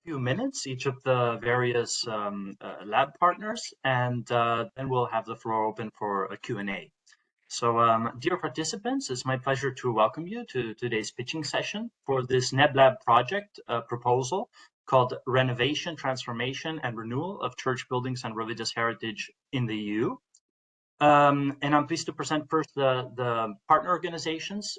few minutes, each of the various lab partners, and then we'll have the floor open for a Q&A. So, dear participants, it's my pleasure to welcome you to today's pitching session for this NEB Lab project proposal called Renovation, Transformation, and Renewal of Church Buildings and Religious Heritage in the EU. And I'm pleased to present first the partner organizations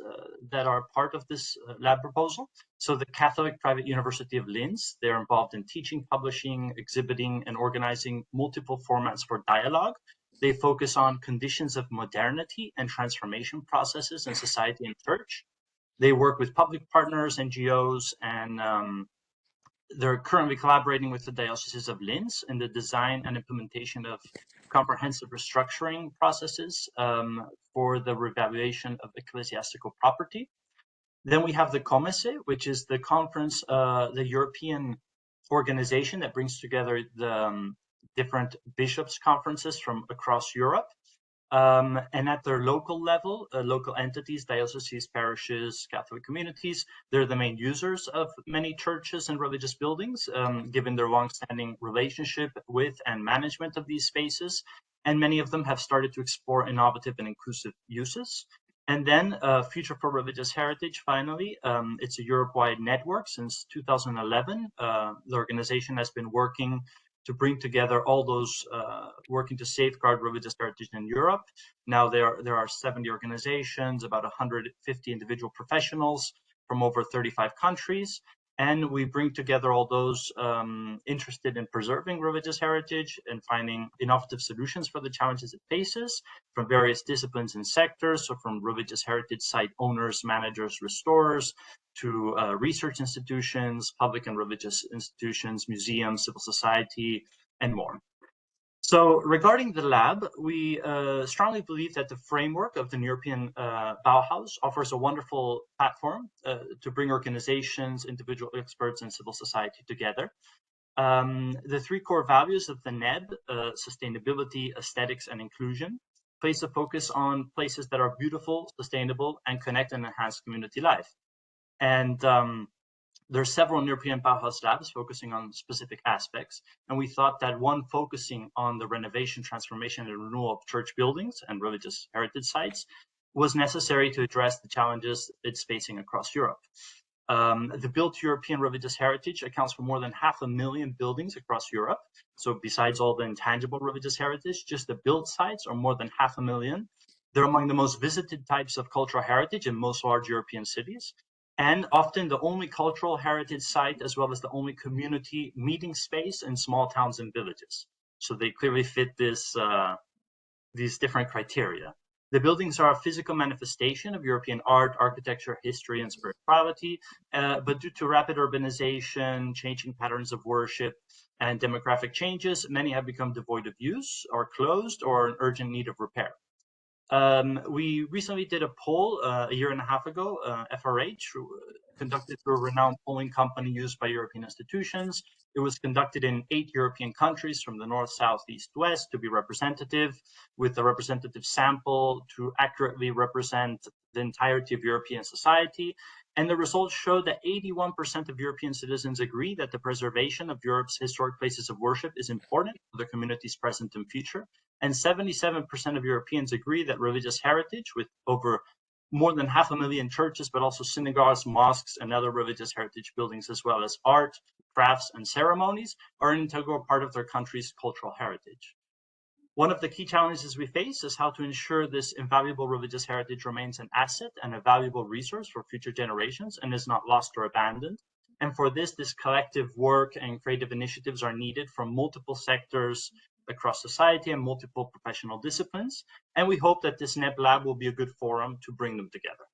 that are part of this lab proposal. So the Catholic Private University of Linz, they're involved in teaching, publishing, exhibiting, and organizing multiple formats for dialogue. They focus on conditions of modernity and transformation processes in society and church. They work with public partners, NGOs, and they're currently collaborating with the Diocese of Linz in the design and implementation of comprehensive restructuring processes for the revaluation of ecclesiastical property. Then we have the COMECE, which is the conference, the European organization that brings together the different bishops' conferences from across Europe. And at their local level, local entities, dioceses, parishes, Catholic communities, they're the main users of many churches and religious buildings, given their longstanding relationship with and management of these spaces. And many of them have started to explore innovative and inclusive uses. And then Future for Religious Heritage, finally, it's a Europe-wide network since 2011. The organization has been working to bring together all those working to safeguard religious heritage in Europe. Now there are 70 organizations, about 150 individual professionals from over 35 countries. And we bring together all those interested in preserving religious heritage and finding innovative solutions for the challenges it faces from various disciplines and sectors. So from religious heritage site owners, managers, restorers, to research institutions, public and religious institutions, museums, civil society, and more. So regarding the lab, we strongly believe that the framework of the European Bauhaus offers a wonderful platform to bring organizations, individual experts, and civil society together. The three core values of the NEB, sustainability, aesthetics, and inclusion, place a focus on places that are beautiful, sustainable, and connect and enhance community life. And there are several European Bauhaus labs focusing on specific aspects, and we thought that one focusing on the renovation, transformation, and renewal of church buildings and religious heritage sites was necessary to address the challenges it's facing across Europe. The built European religious heritage accounts for more than 500,000 buildings across Europe. So besides all the intangible religious heritage, just the built sites are more than 500,000. They're among the most visited types of cultural heritage in most large European cities, and often the only cultural heritage site, as well as the only community meeting space in small towns and villages. So they clearly fit this, these different criteria. The buildings are a physical manifestation of European art, architecture, history, and spirituality, but due to rapid urbanization, changing patterns of worship, and demographic changes, many have become devoid of use, or closed, or in urgent need of repair. We recently did a poll a year and a half ago, FRH, conducted through a renowned polling company used by European institutions. It was conducted in 8 European countries from the north, south, east, west to be representative, with a representative sample to accurately represent the entirety of European society. And the results show that 81% of European citizens agree that the preservation of Europe's historic places of worship is important for the community's present and future. And 77% of Europeans agree that religious heritage, with over more than 500,000 churches, but also synagogues, mosques, and other religious heritage buildings, as well as art, crafts, and ceremonies, are an integral part of their country's cultural heritage. One of the key challenges we face is how to ensure this invaluable religious heritage remains an asset and a valuable resource for future generations and is not lost or abandoned. And for this collective work and creative initiatives are needed from multiple sectors across society and multiple professional disciplines. And we hope that this NEB Lab will be a good forum to bring them together.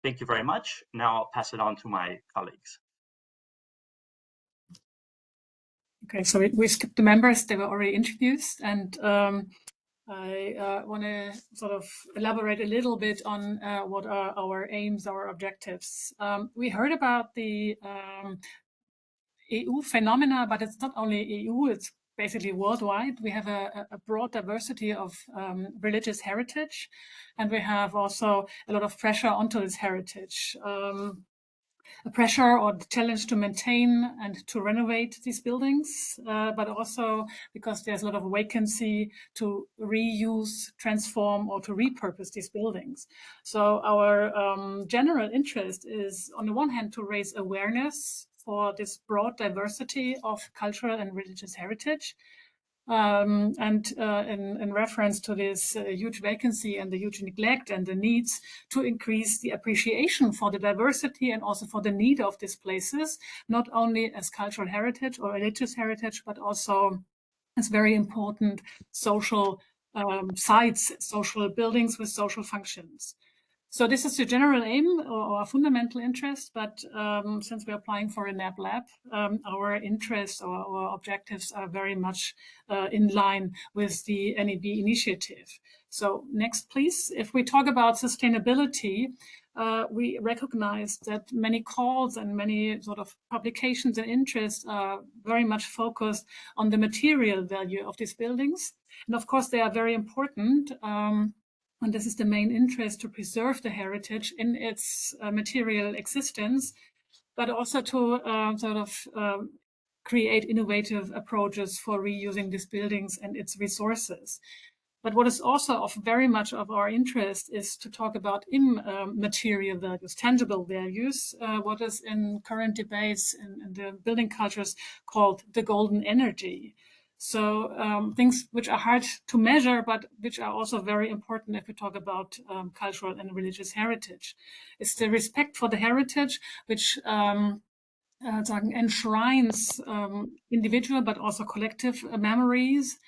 Thank you very much. Now I'll pass it on to my colleagues. Okay, so we skipped the members, they were already introduced, and I want to sort of elaborate a little bit on what are our aims, our objectives. We heard about the EU phenomena, but it's not only EU, it's basically worldwide. We have a broad diversity of religious heritage, and we have also a lot of pressure onto this heritage. a pressure or the challenge to maintain and to renovate these buildings, but also because there's a lot of vacancy to reuse, transform, or to repurpose these buildings. So our general interest is, on the one hand, to raise awareness for this broad diversity of cultural and religious heritage, and in reference to this huge vacancy and the huge neglect and the needs to increase the appreciation for the diversity and also for the need of these places, not only as cultural heritage or religious heritage, but also as very important social sites, social buildings with social functions. So this is the general aim or our fundamental interest, but since we're applying for a NEB Lab, our interests or our objectives are very much in line with the NEB initiative. So next, please. If we talk about sustainability, we recognize that many calls and many sort of publications and interests are very much focused on the material value of these buildings. And of course, they are very important. And this is the main interest, to preserve the heritage in its material existence, but also to create innovative approaches for reusing these buildings and its resources. But what is also of very much of our interest is to talk about immaterial values, tangible values, what is in current debates in the building cultures called the golden energy. So things which are hard to measure, but which are also very important if we talk about cultural and religious heritage. It's the respect for the heritage, which enshrines individual but also collective memories,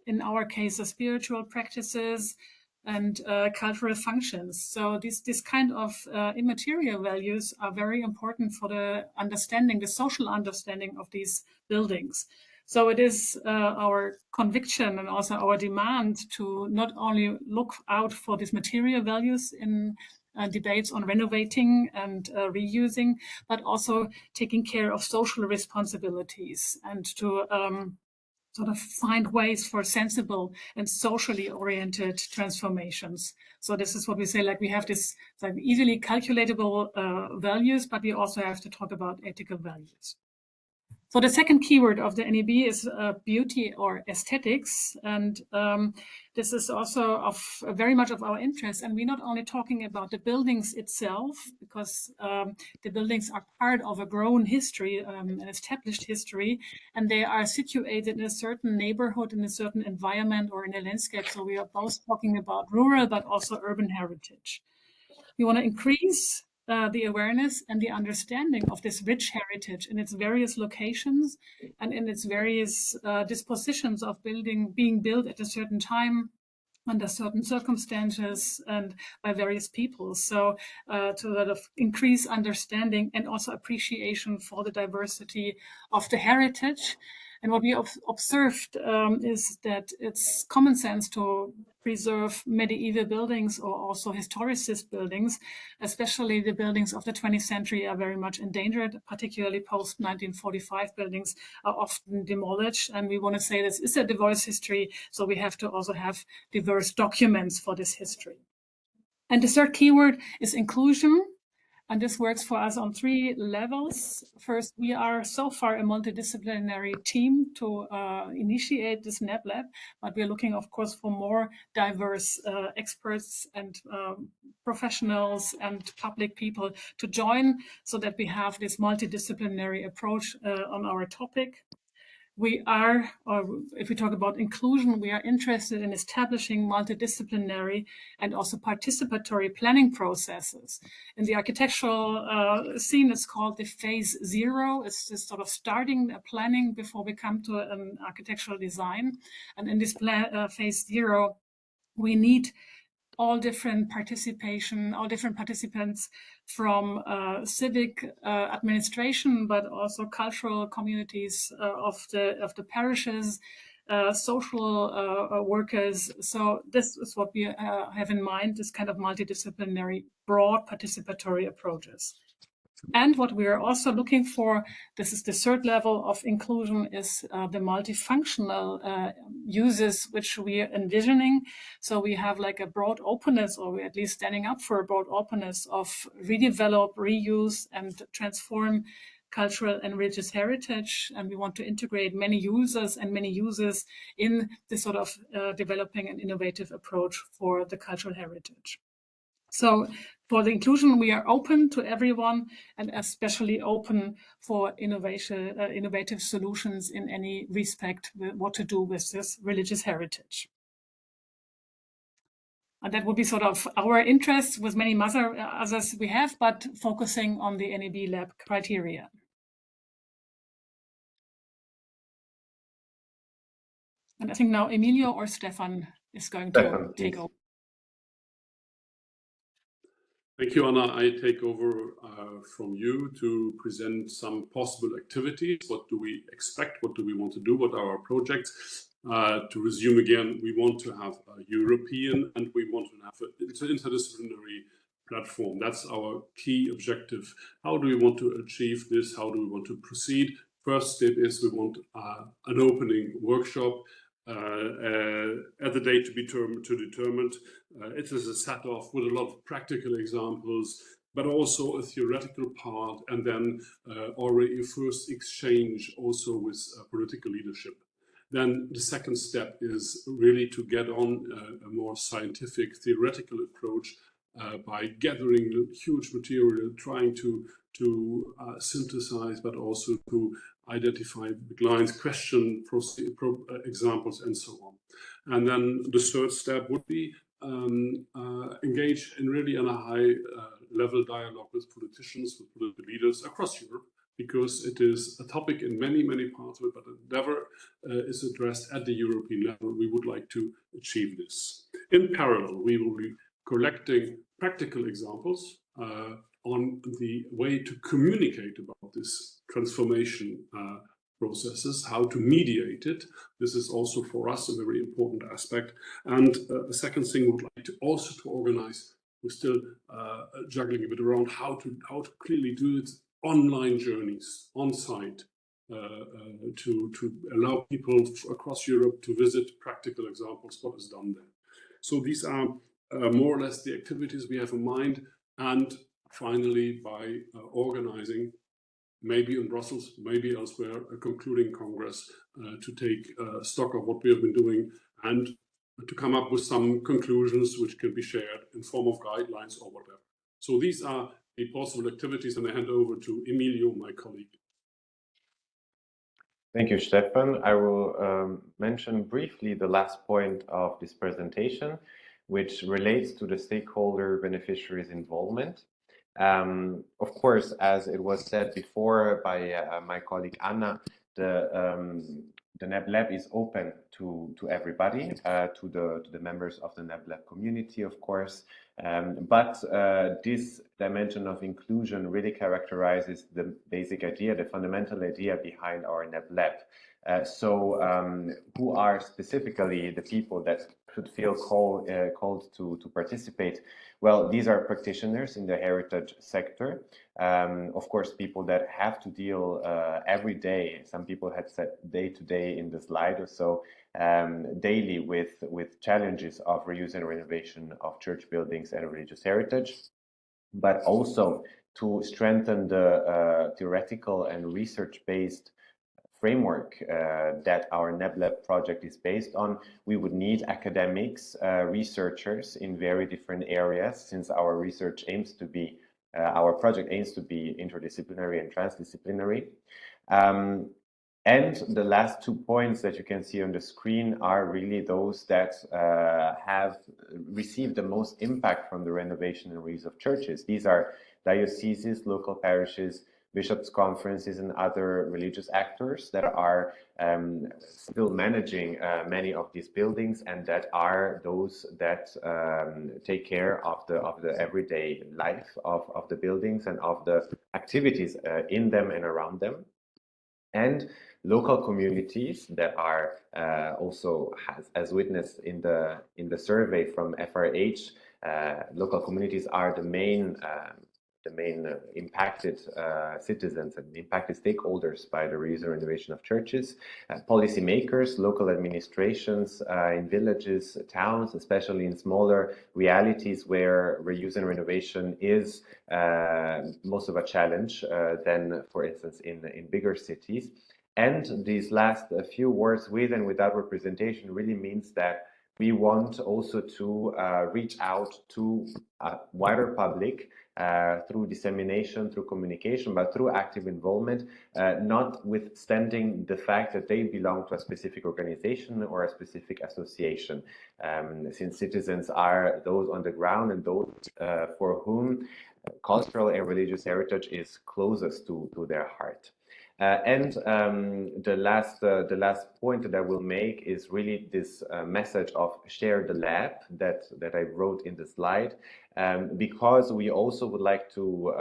in our case, the spiritual practices and cultural functions. So this kind of immaterial values are very important for the understanding, the social understanding of these buildings. So it is our conviction and also our demand to not only look out for these material values in debates on renovating and reusing, but also taking care of social responsibilities and to sort of find ways for sensible and socially oriented transformations. So this is what we say, like we have this like easily calculatable values, but we also have to talk about ethical values. So the second keyword of the NEB is beauty or aesthetics. And this is also of very much of our interest. And we're not only talking about the buildings itself, because the buildings are part of a grown history, an established history, and they are situated in a certain neighborhood, in a certain environment or in a landscape. So we are both talking about rural, but also urban heritage. We want to increase the awareness and the understanding of this rich heritage in its various locations and in its various dispositions of being built at a certain time, under certain circumstances, and by various people. So to sort of increase understanding and also appreciation for the diversity of the heritage. And what we observed is that it's common sense to preserve medieval buildings or also historicist buildings, especially the buildings of the 20th century are very much endangered, particularly post-1945 buildings are often demolished. And we want to say this is a diverse history, so we have to also have diverse documents for this history. And the third keyword is inclusion. And this works for us on 3 levels. First, we are so far a multidisciplinary team to initiate this NEB Lab, but we're looking, of course, for more diverse experts and professionals and public people to join so that we have this multidisciplinary approach on our topic. We are, or if we talk about inclusion, we are interested in establishing multidisciplinary and also participatory planning processes. In the architectural scene, it's called the phase 0. It's just sort of starting planning before we come to an architectural design. And in this phase 0, we need all different participants from civic administration, but also cultural communities of the parishes, social workers. So this is what we have in mind, this kind of multidisciplinary, broad participatory approaches. And what we are also looking for, this is the third level of inclusion, is the multifunctional uses which we are envisioning. So we have like a broad openness, or we're at least standing up for a broad openness of redevelop, reuse, and transform cultural and religious heritage. And we want to integrate many users and many users in this sort of developing an innovative approach for the cultural heritage. So for the inclusion, we are open to everyone, and especially open for innovative solutions in any respect with what to do with this religious heritage. And that would be sort of our interest with many others we have, but focusing on the NEB Lab criteria. And I think now Emilio or Stefan is going to take over. Thank you, Anna. I take over from you to present some possible activities. What do we expect? What do we want to do? What are our projects? To resume again, we want to have a European and we want to have an interdisciplinary platform. That's our key objective. How do we want to achieve this? How do we want to proceed? First step is we want an opening workshop at the date to be determined. It is a set off with a lot of practical examples, but also a theoretical part, and then already a first exchange also with political leadership. Then the second step is really to get on a more scientific, theoretical approach by gathering huge material, trying to synthesize, but also to identify big lines, question examples, and so on. And then the third step would be engage in really on a high level dialogue with politicians, with political leaders across Europe, because it is a topic in many, many parts of it, but it never is addressed at the European level. We would like to achieve this. In parallel, we will be collecting practical examples on the way to communicate about this transformation processes, how to mediate it. This is also for us a very important aspect. And the second thing we would like to also to organize, we're still juggling a bit around how to clearly do it, online journeys on site to allow people across Europe to visit practical examples, what is done there. So these are more or less the activities we have in mind. And finally, by organizing, maybe in Brussels, maybe elsewhere, a concluding Congress to take stock of what we have been doing and to come up with some conclusions which can be shared in form of guidelines or whatever. So these are the possible activities, and I hand over to Emilio, my colleague. Thank you, Stefan. I will mention briefly the last point of this presentation, which relates to the stakeholder beneficiaries' involvement. Of course, as it was said before by my colleague Anna, the NEB Lab is open to everybody, to the members of the NEB Lab community, of course. But this dimension of inclusion really characterizes the basic idea, the fundamental idea behind our NEB Lab. So who are specifically the people that should feel called to participate? Well, these are practitioners in the heritage sector. Of course, people that have to deal every day. Some people had said day to day in the slide or so, daily with challenges of reuse and renovation of church buildings and religious heritage, but also to strengthen the theoretical and research-based framework that our NEB Lab project is based on. We would need academics, researchers in very different areas, since our research aims to be, our project aims to be interdisciplinary and transdisciplinary. And the last 2 points that you can see on the screen are really those that have received the most impact from the renovation and reuse of churches. These are dioceses, local parishes, bishops' conferences, and other religious actors that are still managing many of these buildings, and that are those that take care of the everyday life of the buildings and of the activities in them and around them. And local communities that are also, as witnessed in the survey from FRH, local communities are the impacted citizens and impacted stakeholders by the reuse and renovation of churches, policymakers, local administrations in villages, towns, especially in smaller realities where reuse and renovation is most of a challenge than, for instance, in bigger cities. And these last few words, with and without representation, really means that we want also to reach out to a wider public through dissemination, through communication, but through active involvement, notwithstanding the fact that they belong to a specific organization or a specific association, since citizens are those on the ground and those for whom cultural and religious heritage is closest to their heart. The last point that I will make is really this message of share the lab that I wrote in the slide, because we also would like to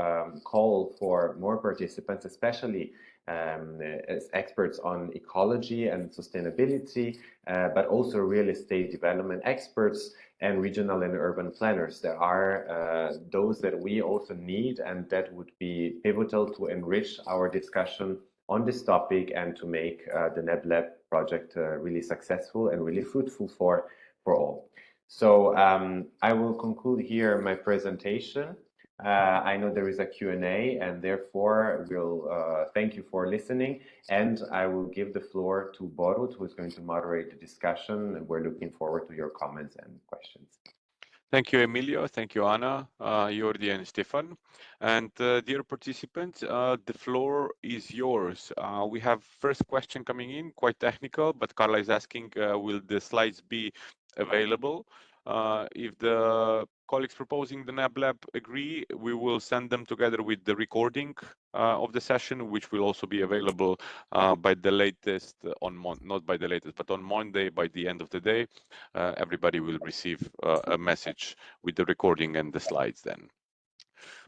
call for more participants, especially as experts on ecology and sustainability, but also real estate development experts and regional and urban planners. There are those that we also need, and that would be pivotal to enrich our discussion on this topic and to make the NEB Lab project really successful and really fruitful for all. So I will conclude here my presentation. I know there is a Q&A, and therefore we'll thank you for listening, and I will give the floor to Borut, who is going to moderate the discussion, and we're looking forward to your comments and questions. Thank you, Emilio. Thank you, Anna, Jordi, and Stefan. And dear participants, the floor is yours. We have first question coming in, quite technical, but Carla is asking, will the slides be available? If the colleagues proposing the NEB Lab agree, we will send them together with the recording of the session, which will also be available by the latest not by the latest, but on Monday by the end of the day. Everybody will receive a message with the recording and the slides then.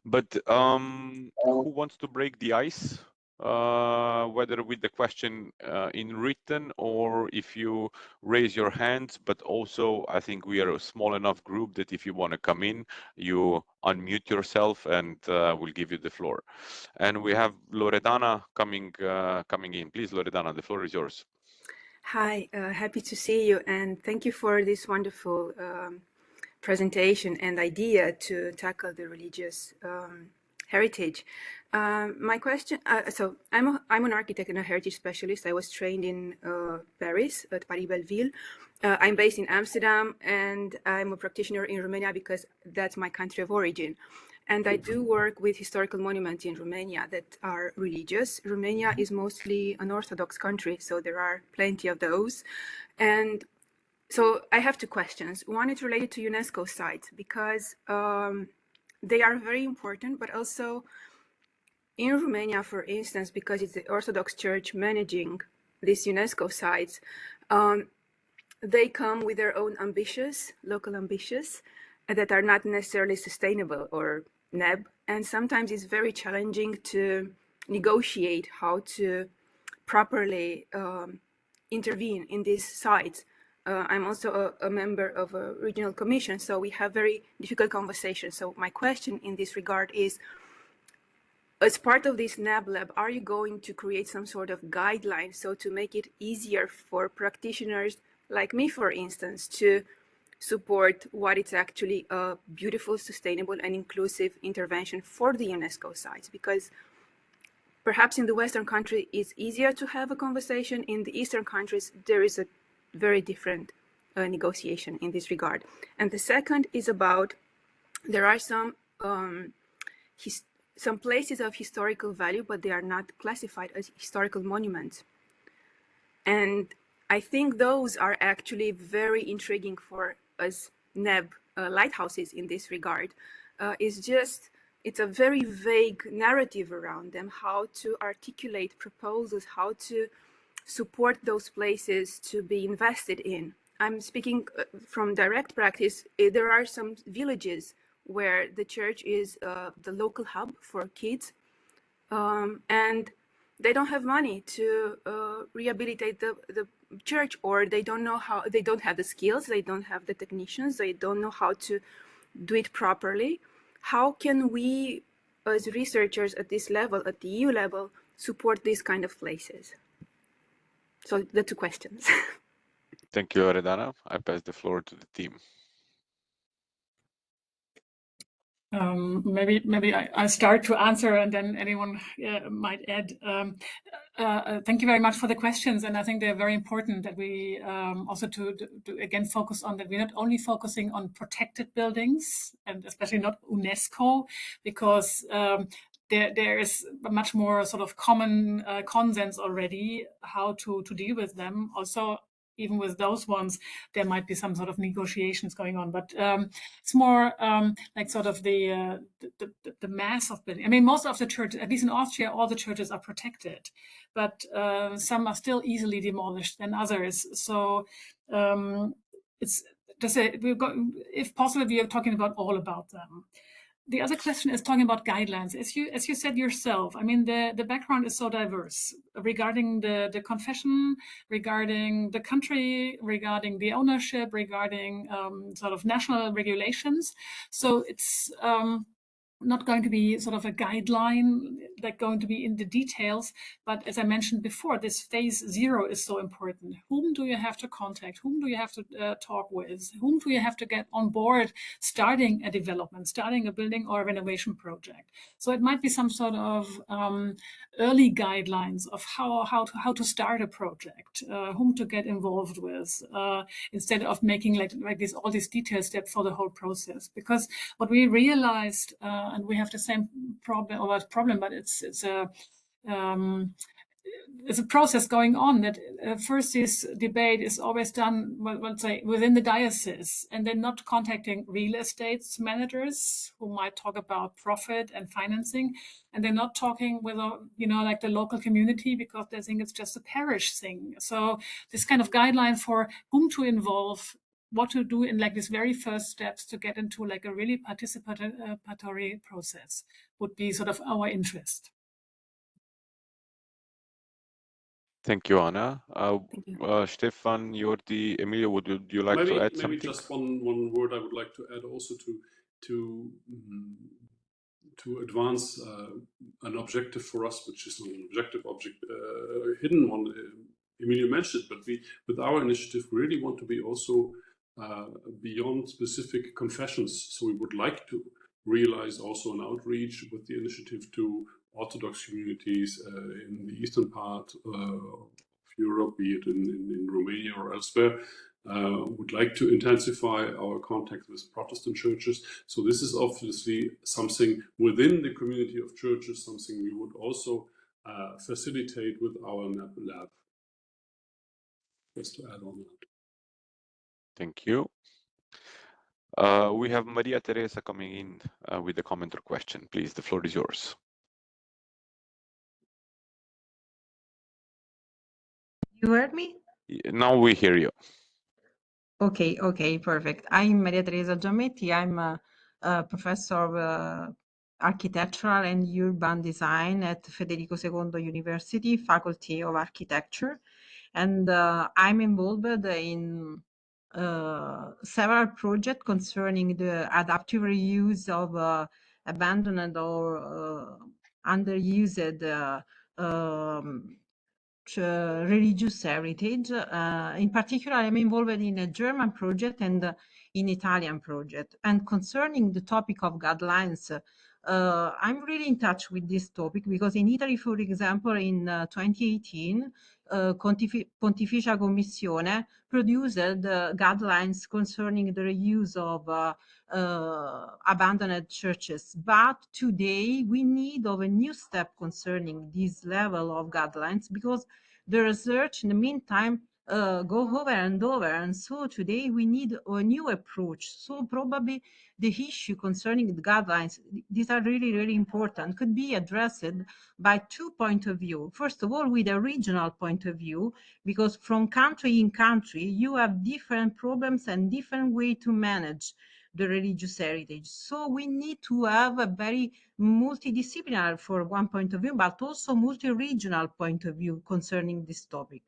But who wants to break the ice? Whether with the question in written or if you raise your hands, but also I think we are a small enough group that if you want to come in, you unmute yourself and we'll give you the floor. And we have Loredana coming in. Please, Loredana, the floor is yours. Hi, happy to see you, and thank you for this wonderful presentation and idea to tackle the religious heritage. My question, so I'm an architect and a heritage specialist. I was trained in Paris at Paris Belleville. I'm based in Amsterdam, and I'm a practitioner in Romania because that's my country of origin. And I do work with historical monuments in Romania that are religious. Romania is mostly an Orthodox country, so there are plenty of those. And so I have two questions. One is related to UNESCO sites because they are very important, but also in Romania, for instance, because it's the Orthodox Church managing these UNESCO sites, they come with their own local ambitions that are not necessarily sustainable or NEB. And sometimes it's very challenging to negotiate how to properly intervene in these sites. I'm also a member of a regional commission, so we have very difficult conversations. So my question in this regard is, as part of this NEB Lab, are you going to create some sort of guidelines so to make it easier for practitioners like me, for instance, to support what is actually a beautiful, sustainable, and inclusive intervention for the UNESCO sites? Because perhaps in the Western country, it's easier to have a conversation. In the Eastern countries, there is a very different negotiation in this regard. And the second is about, there are some places of historical value, but they are not classified as historical monuments. And I think those are actually very intriguing for us NEB lighthouses in this regard. It's a very vague narrative around them, how to articulate proposals, how to support those places to be invested in. I'm speaking from direct practice. There are some villages where the church is the local hub for kids, and they don't have money to rehabilitate the church, or they don't know how, they don't have the skills, they don't have the technicians, they don't know how to do it properly. How can we as researchers at this level, at the EU level, support these kind of places? So the two questions. Thank you, Loredana. I pass the floor to the team. Maybe I start to answer, and then anyone might add. Thank you very much for the questions, and I think they're very important that we also to again focus on that we're not only focusing on protected buildings, and especially not UNESCO, because there is a much more sort of common consensus already how to deal with them. Also, even with those ones, there might be some sort of negotiations going on, but it's more like sort of the mass of building. I mean, most of the churches, at least in Austria, all the churches are protected, but some are still easily demolished than others. So it's just if possible, we are talking about all about them. The other question is talking about guidelines. As you said yourself, I mean, the background is so diverse regarding the confession, regarding the country, regarding the ownership, regarding sort of national regulations. So it's not going to be sort of a guideline like going to be in the details, but as I mentioned before, this phase 0 is so important. Whom do you have to contact? Whom do you have to talk with? Whom do you have to get on board starting a development, starting a building or a renovation project? So it might be some sort of early guidelines of how to start a project, whom to get involved with, instead of making like all these detailed steps for the whole process. Because what we realized, and we have the same problem, but it's a process going on that first this debate is always done, let's say, within the diocese, and then not contacting real estate managers who might talk about profit and financing, and they're not talking with, like the local community because they think it's just a parish thing. So this kind of guideline for whom to involve, what to do in like these very first steps to get into like a really participatory process would be sort of our interest. Thank you, Anna. Stefan, Jordi, Emilio, would you like to add something? Maybe just one word I would like to add also to advance an objective for us, which is not an objective hidden one. Emilio mentioned it, but with our initiative, we really want to be also beyond specific confessions. So we would like to realize also an outreach with the initiative to Orthodox communities in the eastern part of Europe, be it in Romania or elsewhere. Would like to intensify our contact with Protestant churches. So this is obviously something within the community of churches, something we would also facilitate with our NEB Lab. Just to add on that. Thank you. We have Maria Teresa coming in with a comment or question. Please, the floor is yours. You heard me? Now we hear you. Okay, perfect. I'm Maria Teresa Giammetti. I'm a professor of architectural and urban design at Federico II University, Faculty of Architecture. And I'm involved in several projects concerning the adaptive reuse of abandoned or underused religious heritage. In particular, I'm involved in a German project and in Italian project. And concerning the topic of guidelines, I'm really in touch with this topic because in Italy, for example, in 2018, Pontificia Commissione produced guidelines concerning the reuse of abandoned churches. But today we need of a new step concerning this level of guidelines because the research in the meantime go over and over. And so today we need a new approach. So probably the issue concerning the guidelines, these are really, really important, could be addressed by 2 points of view. First of all, with a regional point of view, because from country in country, you have different problems and different way to manage the religious heritage. So we need to have a very multidisciplinary for one point of view, but also multi-regional point of view concerning this topic.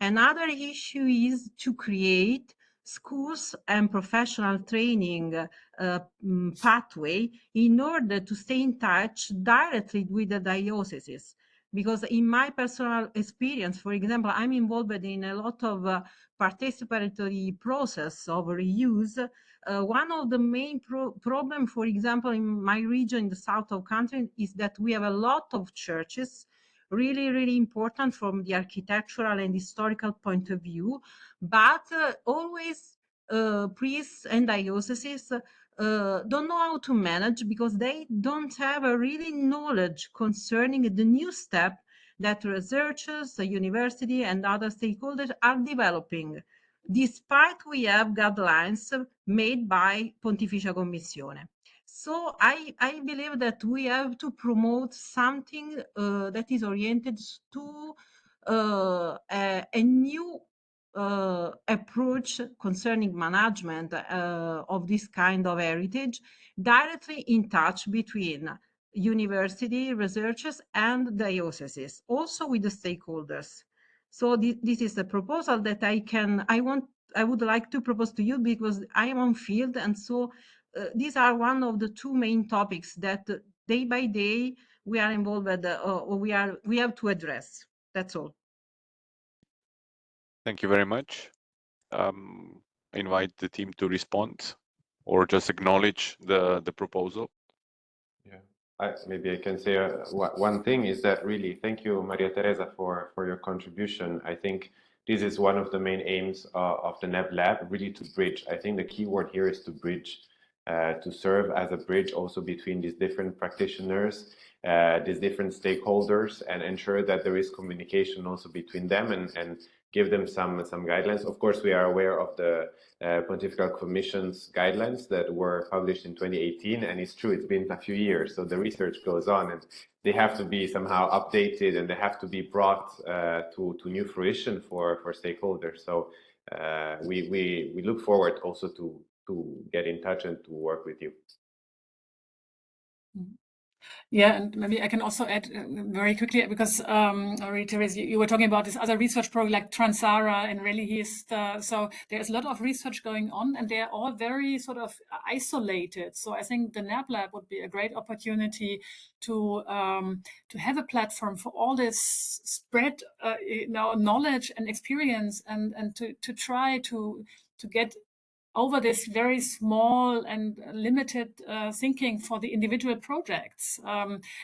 Another issue is to create schools and professional training pathway in order to stay in touch directly with the dioceses. Because in my personal experience, for example, I'm involved in a lot of participatory process of reuse. One of the main problem, for example, in my region, in the south of the country, is that we have a lot of churches, really, really important from the architectural and historical point of view, but always priests and dioceses don't know how to manage because they don't have a really knowledge concerning the new step that researchers, the university and other stakeholders are developing, despite we have guidelines made by Pontificia Commissione. So I believe that we have to promote something that is oriented to a new approach concerning management of this kind of heritage, directly in touch between university researchers and dioceses, also with the stakeholders. So this is a proposal that I would like to propose to you because I am on field, and so these are one of the two main topics that day by day we are involved with, or we have to address. That's all. Thank you very much. Invite the team to respond or just acknowledge the proposal. Yeah, maybe I can say one thing is that really thank you, Maria Teresa, for your contribution. I think this is one of the main aims of the NEB Lab, really to bridge. I think the key word here is to bridge, to serve as a bridge also between these different practitioners, these different stakeholders, and ensure that there is communication also between them and give them some guidelines. Of course, we are aware of the Pontifical Commission's guidelines that were published in 2018, and it's true, it's been a few years, so the research goes on, and they have to be somehow updated, and they have to be brought to new fruition for stakeholders. So we look forward also to get in touch and to work with you. Yeah, and maybe I can also add very quickly, because Teresa, you were talking about this other research program like Transara and Relihist. So there's a lot of research going on, and they're all very sort of isolated. So I think the NEB Lab would be a great opportunity to have a platform for all this spread knowledge and experience, and to try to get over this very small and limited thinking for the individual projects.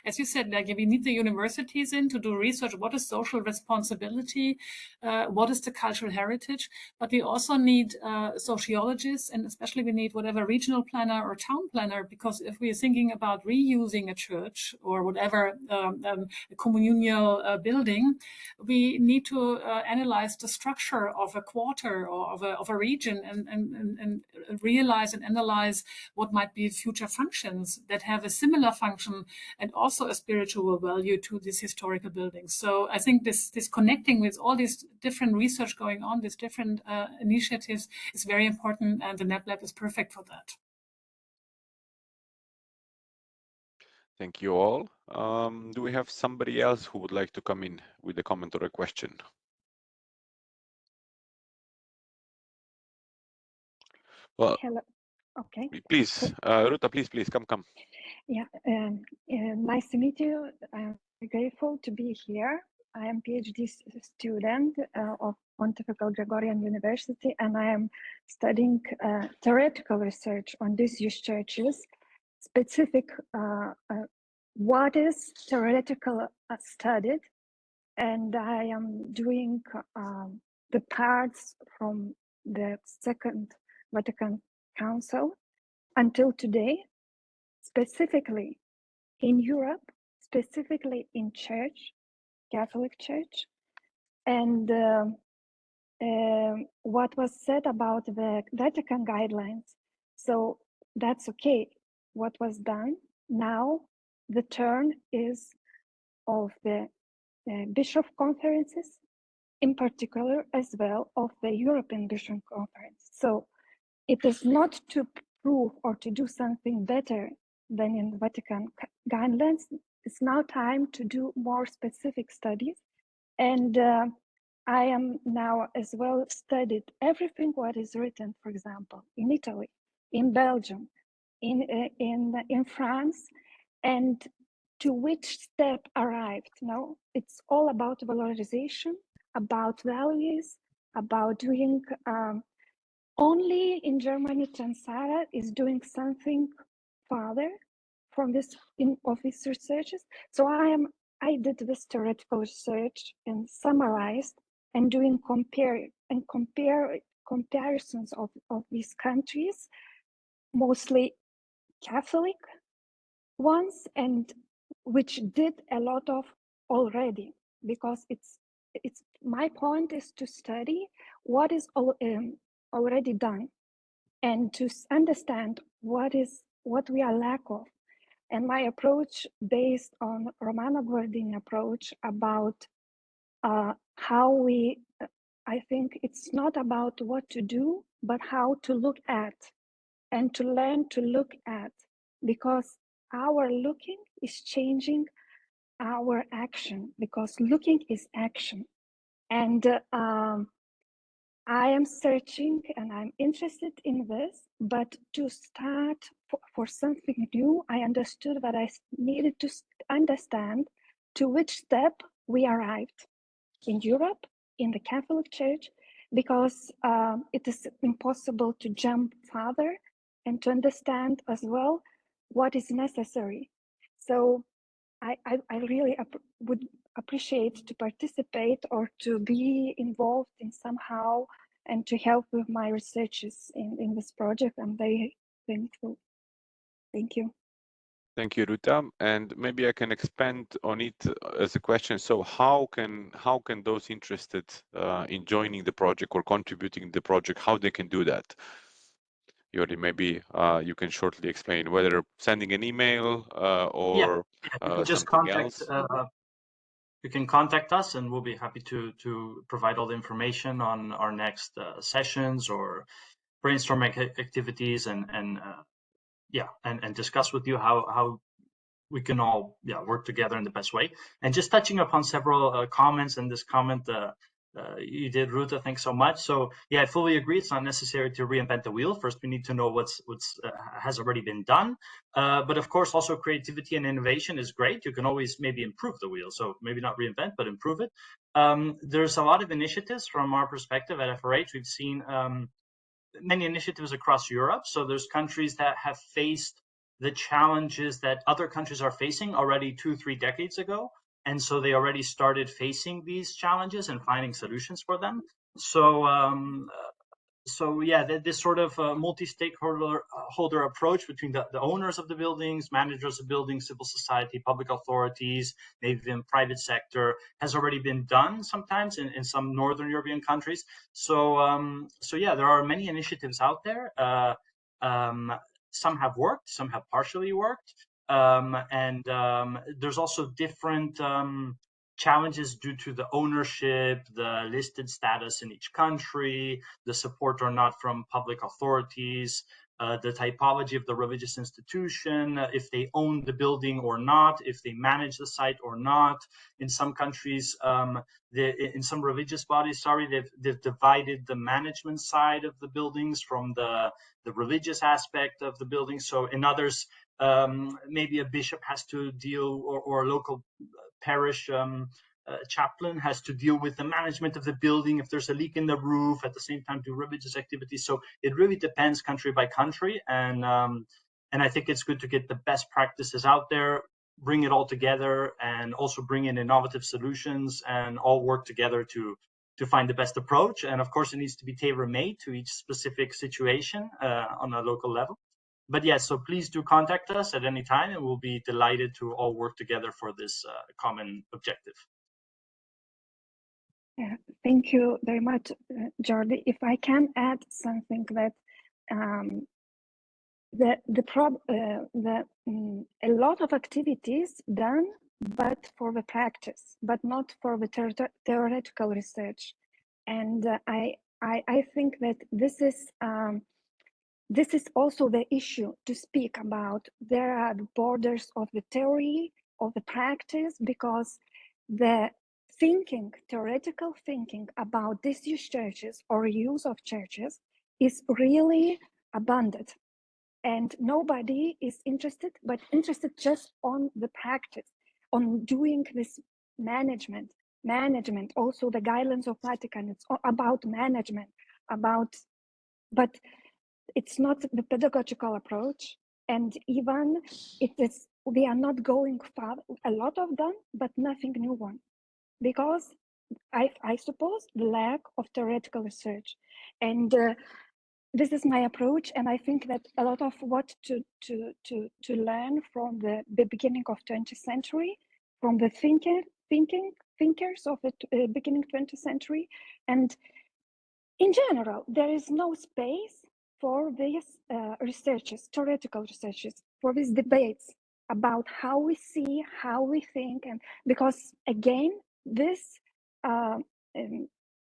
As you said, like, we need the universities in to do research. What is social responsibility? What is the cultural heritage? But we also need sociologists, and especially we need whatever regional planner or town planner, because if we're thinking about reusing a church or whatever a communal building, we need to analyze the structure of a quarter or of a region and realize and analyze what might be future functions that have a similar function and also a spiritual value to these historical buildings. So I think this connecting with all these different research going on, these different initiatives is very important, and the NEB Lab is perfect for that. Thank you all. Do we have somebody else who would like to come in with a comment or a question? Well, hello. Okay. Please, Ruta, please, come. Yeah, nice to meet you. I'm grateful to be here. I am PhD student of Pontifical Gregorian University, and I am studying theoretical research on disuse churches. Specific, what is theoretical studied, and I am doing the parts from the Second Vatican Council until today, specifically in Europe, specifically in church, Catholic Church, and what was said about the Vatican guidelines. So that's okay. What was done now, the turn is of the bishop conferences, in particular as well of the European Bishop Conference. So it is not to prove or to do something better than in the Vatican guidelines. It's now time to do more specific studies. And I am now as well studied everything what is written, for example, in Italy, in Belgium, in France, and to which step arrived. No, it's all about valorization, about values, about doing. Only in Germany, Transara is doing something further from this of these researches. So I did this theoretical research and summarized and doing comparisons of these countries, mostly Catholic ones, and which did a lot of already, because it's my point is to study what is already done and to understand what we are lack of. And my approach based on Romano Guardini approach about how we, I think it's not about what to do, but how to look at and to learn to look at, because our looking is changing our action, because looking is action. And I am searching and I'm interested in this, but to start for something new, I understood that I needed to understand to which step we arrived in Europe, in the Catholic Church, because it is impossible to jump further and to understand as well what is necessary. So I really would appreciate to participate or to be involved in somehow and to help with my researches in this project. I'm very thankful. Thank you. Thank you, Ruta. And maybe I can expand on it as a question. So how can those interested in joining the project or contributing to the project, how they can do that? Jordi, maybe you can shortly explain, whether sending an email or you can just something contact else. you can contact us, and we'll be happy to provide all the information on our next sessions or brainstorming activities, and discuss with you how we can all work together in the best way. And just touching upon several comments, and this comment you did, Ruta, thanks so much. So I fully agree. It's not necessary to reinvent the wheel. First, we need to know what's has already been done. But of course, also creativity and innovation is great. You can always maybe improve the wheel. So maybe not reinvent, but improve it. There's a lot of initiatives from our perspective at FRH. We've seen many initiatives across Europe. So there's countries that have faced the challenges that other countries are facing already 2-3 decades ago. And so they already started facing these challenges and finding solutions for them. So this sort of multi-stakeholder approach between the owners of the buildings, managers of buildings, civil society, public authorities, maybe even private sector, has already been done sometimes in some Northern European countries. So there are many initiatives out there. Some have worked, some have partially worked, and there's also different challenges due to the ownership, the listed status in each country, the support or not from public authorities, the typology of the religious institution, if they own the building or not, if they manage the site or not. In some countries, in some religious bodies, they've divided the management side of the buildings from the religious aspect of the building. So in others, maybe a bishop has to deal, or a local parish chaplain has to deal with the management of the building if there's a leak in the roof, at the same time do religious activities. So it really depends country by country, and I think it's good to get the best practices out there, bring it all together, and also bring in innovative solutions, and all work together to find the best approach. And of course, it needs to be tailor-made to each specific situation on a local level. But yes, so please do contact us at any time, and we'll be delighted to all work together for this common objective. Yeah, thank you very much, Jordi. If I can add something, that a lot of activities done, but for the practice, but not for the theoretical research. And I think that this is also the issue to speak about. There are the borders of the theory, of the practice, because the theoretical thinking about disused churches or use of churches is really abundant. And nobody is interested just on the practice, on doing this management. Also the guidelines of Vatican, it's about management, but it's not the pedagogical approach. And even we are not going far, a lot of them, but nothing new one. Because I suppose the lack of theoretical research. And this is my approach, and I think that a lot of what to learn from the beginning of 20th century, from the thinkers of the beginning 20th century, and in general, there is no space for these researches, theoretical researches, for these debates about how we see, how we think, and because again, this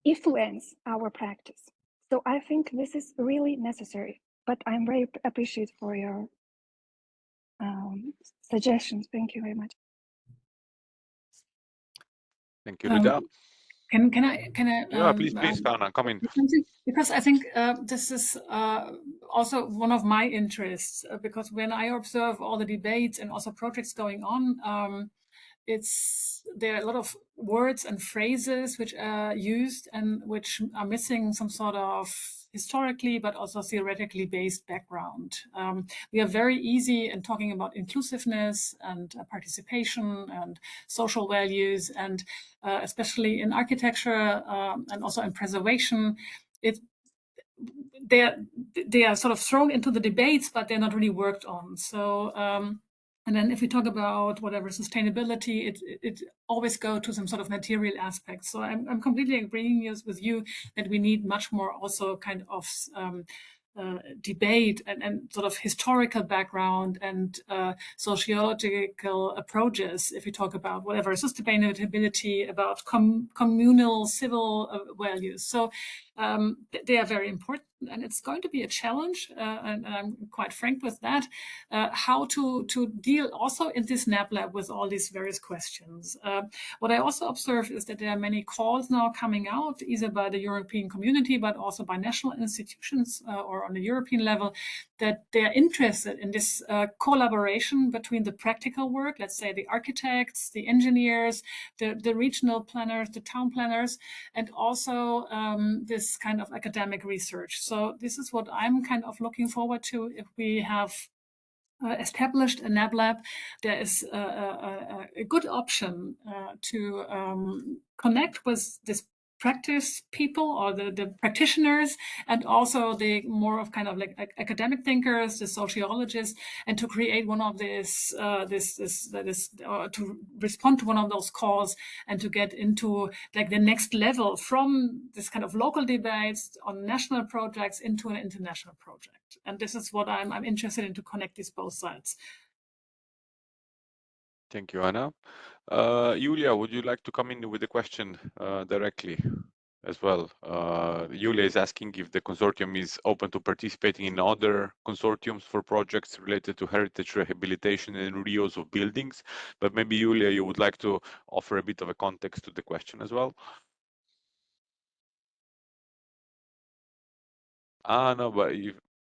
influence our practice. So I think this is really necessary, but I'm very appreciative for your suggestions. Thank you very much. Thank you, Rita. Can I? Yeah, please, Anna, come in. Because I think this is also one of my interests, because when I observe all the debates and also projects going on, there are a lot of words and phrases which are used and which are missing some sort of historically but also theoretically based background. We are very easy in talking about inclusiveness and participation and social values, and especially in architecture and also in preservation, they are sort of thrown into the debates, but they're not really worked on. So and then if we talk about whatever sustainability, it always go to some sort of material aspects. So I'm completely agreeing with you that we need much more also kind of debate and sort of historical background and sociological approaches. If we talk about whatever sustainability, about communal civil values. So they are very important, and it's going to be a challenge, and I'm quite frank with that, how to deal also in this NEB Lab with all these various questions. What I also observe is that there are many calls now coming out, either by the European community, but also by national institutions or on the European level, that they're interested in this collaboration between the practical work, let's say the architects, the engineers, the regional planners, the town planners, and also this kind of academic research. So this is what I'm kind of looking forward to. If we have established a NEB Lab, there is a good option to connect with this practice people or the practitioners, and also the more of kind of like academic thinkers, the sociologists, and to create one of this to respond to one of those calls and to get into like the next level from this kind of local debates on national projects into an international project. And this is what I'm interested in, to connect these both sides. Thank you, Anna. Julia, would you like to come in with a question directly as well? Julia is asking if the consortium is open to participating in other consortiums for projects related to heritage rehabilitation and reuse of buildings. But maybe, Julia, you would like to offer a bit of a context to the question as well. No, but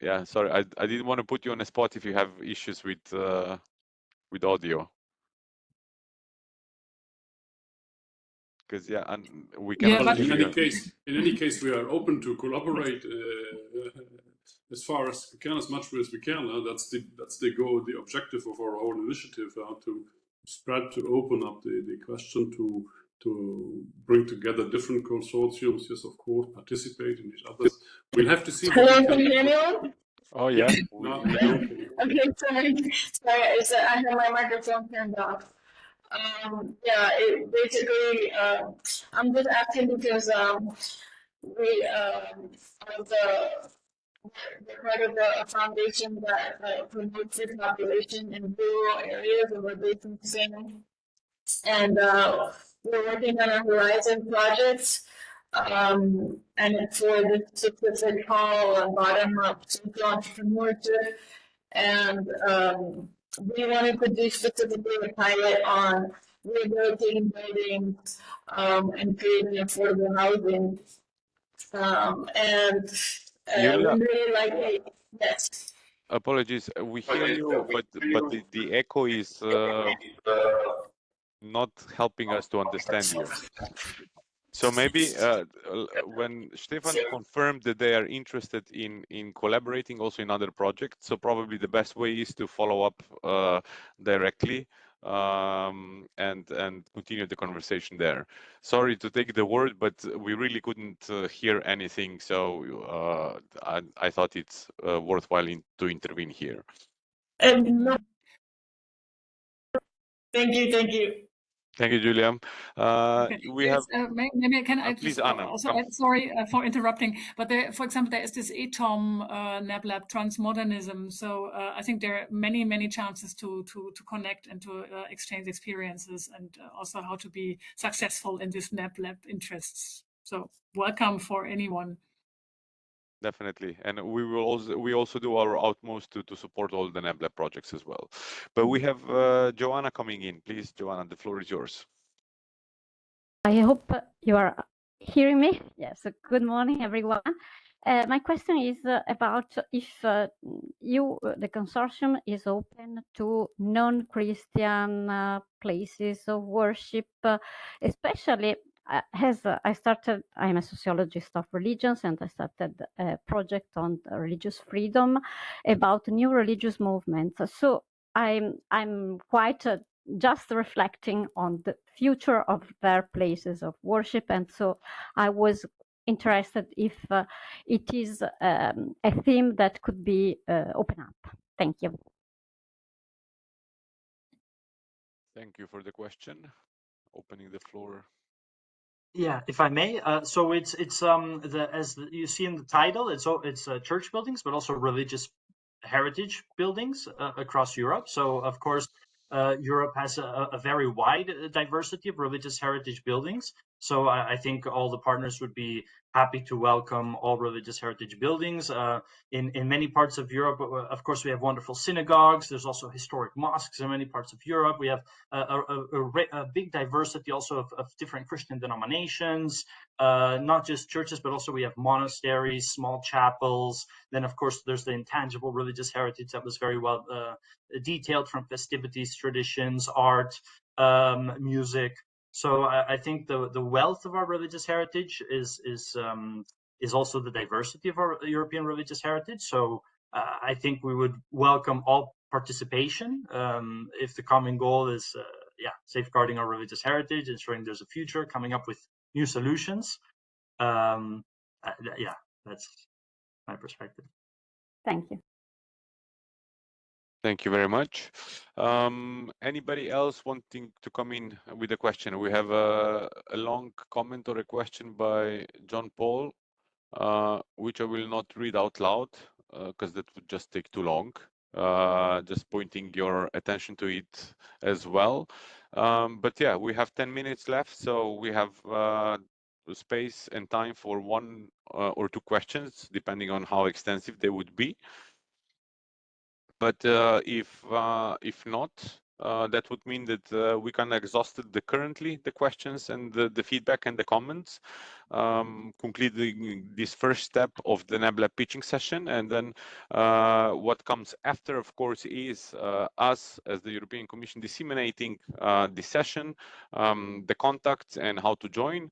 yeah, sorry, I didn't want to put you on a spot if you have issues with audio. Because yeah, and we cannot. Yeah, in any case, we are open to collaborate as far as we can, as much as we can. That's the goal, the objective of our whole initiative, to open up the question to bring together different consortiums. Yes, of course, participate in these others. We'll have to see. Hello, can you hear me? Oh yeah. Okay, sorry. I have my microphone turned off. Yeah, basically, I'm just asking because we are part of a foundation that promotes the population in rural areas of our basin thing. And we're working on a Horizon project, and it's for the specific call on bottom-up social entrepreneurship. And we wanted to do specifically a pilot on rehabilitating buildings, and creating affordable housing. And Julia, we really like it. Yes. apologies, we hear you, but the echo is not helping us to understand you. So maybe when Stefan confirmed that they are interested in collaborating also in other projects, so probably the best way is to follow up directly and continue the conversation there. Sorry to take the word, but we really couldn't hear anything, so I thought it's worthwhile to intervene here. No. Thank you. Thank you, Julia. Okay. We have maybe can I please, just Anna, also sorry for interrupting, but there, for example, there is this ETOM NEB Lab Transmodernism. So I think there are many chances to connect and to exchange experiences, and also how to be successful in this NEB Lab interests. So welcome for anyone. Definitely, and we also do our utmost to support all the NEB Lab projects as well. But we have Joanna coming in. Please, Joanna, the floor is yours. I hope you are hearing me. Yes. Good morning, everyone. My question is about if the consortium is open to non-Christian places of worship, especially as I'm a sociologist of religions, and I started a project on religious freedom about new religious movements. So I'm quite just reflecting on the future of their places of worship, and so I was interested if it is a theme that could be open up. Thank you. Thank you for the question. Opening the floor. Yeah, if I may. So it's as you see in the title, it's church buildings, but also religious heritage buildings across Europe. So of course, Europe has a very wide diversity of religious heritage buildings. So I think all the partners would be happy to welcome all religious heritage buildings. In many parts of Europe, of course, we have wonderful synagogues. There's also historic mosques in many parts of Europe. We have a big diversity also of different Christian denominations, not just churches, but also we have monasteries, small chapels. Then, of course, there's the intangible religious heritage that was very well detailed, from festivities, traditions, art, music. So I think the wealth of our religious heritage is also the diversity of our European religious heritage. So I think we would welcome all participation if the common goal is safeguarding our religious heritage, ensuring there's a future, coming up with new solutions. That's my perspective. Thank you. Thank you very much. Anybody else wanting to come in with a question? We have a long comment or a question by John Paul, which I will not read out loud because that would just take too long. Just pointing your attention to it as well. But yeah, we have 10 minutes left, so we have space and time for one or two questions, depending on how extensive they would be. But if not, that would mean that we can exhausted the questions and the feedback and the comments, concluding this first step of the NEB Lab pitching session. And then what comes after, of course, is us as the European Commission disseminating this session, the contacts and how to join.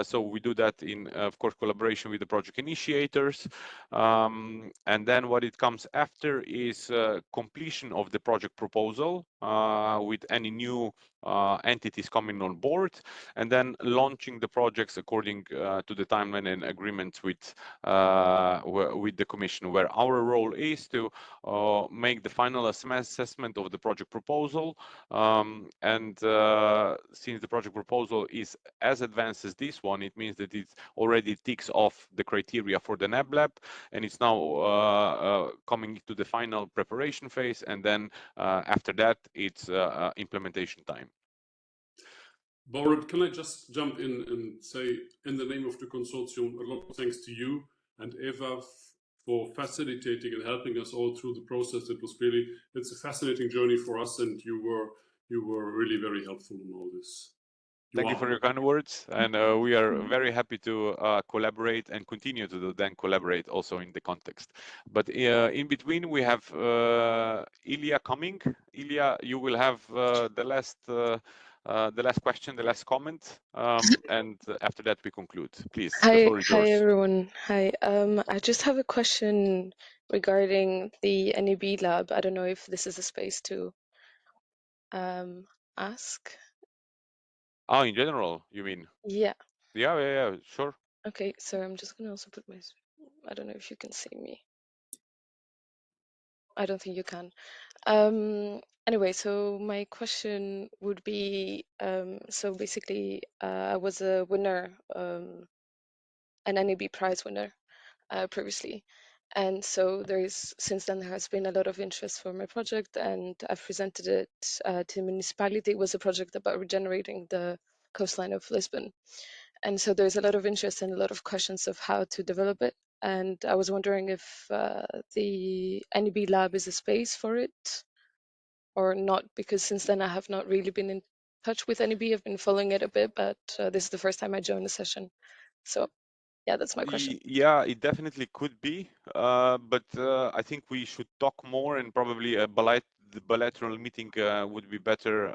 So we do that in, of course, collaboration with the project initiators. And then what it comes after is completion of the project proposal with any new entities coming on board, and then launching the projects according to the timeline and agreements with the Commission, where our role is to make the final assessment of the project proposal. And since the project proposal is as advanced as this one, it means that it already ticks off the criteria for the NEB Lab, and it's now coming to the final preparation phase, and then after that it's implementation time. Borut, can I just jump in and say, in the name of the consortium, a lot of thanks to you and Eva for facilitating and helping us all through the process. It's a fascinating journey for us, and you were You were really very helpful in all this. Thank you for your kind words, and we are very happy to collaborate and continue to then collaborate also in the context. But in between, we have Ilya coming. Ilya, you will have the last question, the last comment, and after that we conclude. Please, the floor is yours. Hi everyone. Hi. I just have a question regarding the NEB Lab. I don't know if this is a space to ask. Oh, in general, you mean? Yeah. Yeah, sure. Okay, so I'm just gonna also put my, I don't know if you can see me. I don't think you can. Anyway, so my question would be, so basically, I was a winner, an NEB prize winner previously. And so since then there has been a lot of interest for my project, and I've presented it to the municipality. It was a project about regenerating the coastline of Lisbon. And so there's a lot of interest and a lot of questions of how to develop it. And I was wondering if the NEB Lab is a space for it or not, because since then I have not really been in touch with NEB. I've been following it a bit, but this is the first time I joined the session. So yeah, that's my question. Yeah, it definitely could be, but I think we should talk more, and probably the bilateral meeting would be better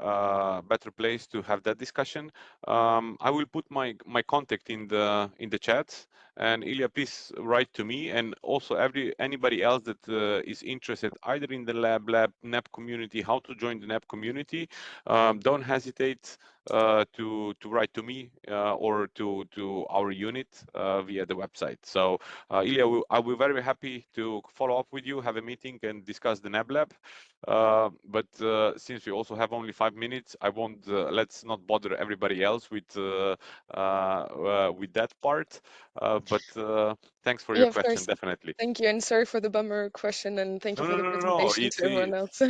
place to have that discussion. I will put my contact in the chat, and Ilya, please write to me, and also anybody else that is interested either in the lab NEB community, how to join the NEB community. Don't hesitate to write to me or to our unit via the website. So Ilya, I'll be very happy to follow up with you, have a meeting and discuss the NEB Lab. But since we also have only 5 minutes, I won't, let's not bother everybody else with that part. But thanks for your question, definitely. Thank you, and sorry for the bummer question, and thank you for the presentation to everyone else.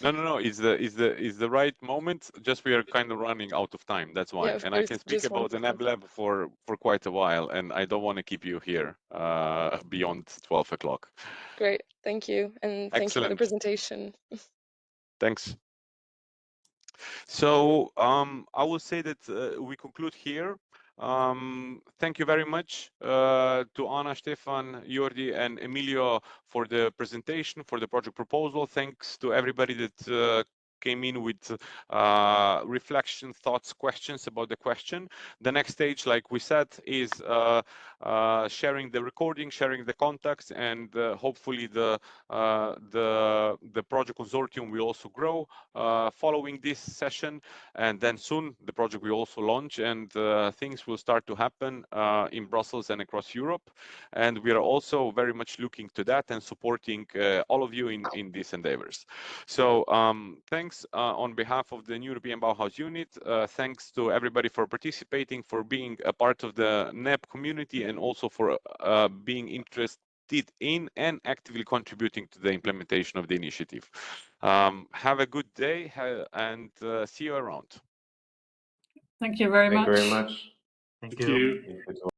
No, it's the right moment. Just we are kind of running out of time. That's why. Yeah, and I can speak about the NEB Lab for quite a while, and I don't want to keep you here beyond 12 o'clock. Great, thank you, and thank you for the presentation. Thanks. So I will say that we conclude here. Thank you very much to Anna, Stefan, Jordi, and Emilio for the presentation, for the project proposal. Thanks to everybody that came in with reflection, thoughts, questions about the question. The next stage, like we said, is sharing the recording, sharing the contacts, and hopefully the project consortium will also grow following this session, and then soon the project will also launch, and things will start to happen in Brussels and across Europe. And we are also very much looking to that and supporting all of you in these endeavors. So thanks on behalf of the European Bauhaus unit. Thanks to everybody for participating, for being a part of the NEB community, and also for being interested in and actively contributing to the implementation of the initiative. Have a good day and see you around. Thank you very much. Thank you. Thank you.